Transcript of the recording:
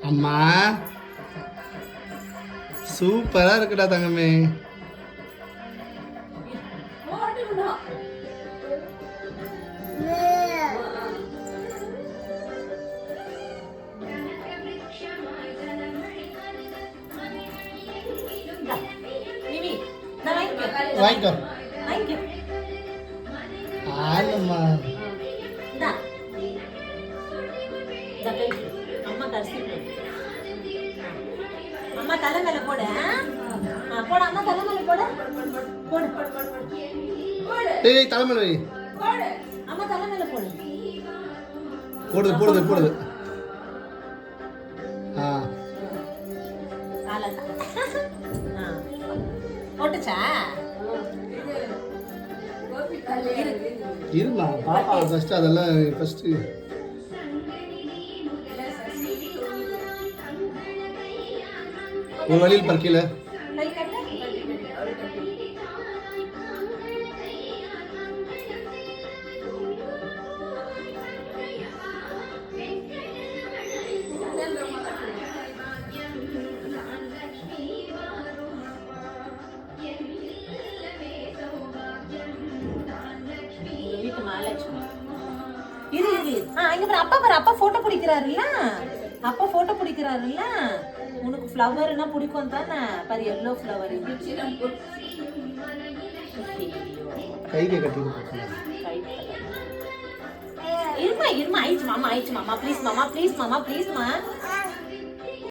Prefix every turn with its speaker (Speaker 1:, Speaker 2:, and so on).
Speaker 1: அம்மா சூப்பரா இருக்குடா தங்கமே. வாங்கிக்கோ ஆனம்மா.
Speaker 2: அம்மா தலை மேல போட போட அம்மா தலை மேல போட போடு
Speaker 1: டேய் தலை மேல வை.
Speaker 2: அம்மா தலை மேல போடு
Speaker 1: போடுது போடுது போடுது.
Speaker 2: போட்டுச்சா
Speaker 1: இருமா பாப்பா ஃபர்ஸ்ட் அதெல்லாம் ஃபர்ஸ்ட். ஒரு வழியில் பறக்கல.
Speaker 2: இரு இரு இங்க பாரு அப்பா பாரு அப்பா போட்டோ பிடிக்கிறாருல்ல அப்பா போட்டோ பிடிக்கிறாருல்ல. உனக்கு ஃப்ளவர்னா பிடிக்கும் தானே பாரு எல்லோ ஃப்ளவர்
Speaker 1: கைக்கு கட்டி
Speaker 2: இருமா இருமா ஆயிடுச்சு மாமா ப்ளீஸ் மாமா ப்ளீஸ் மா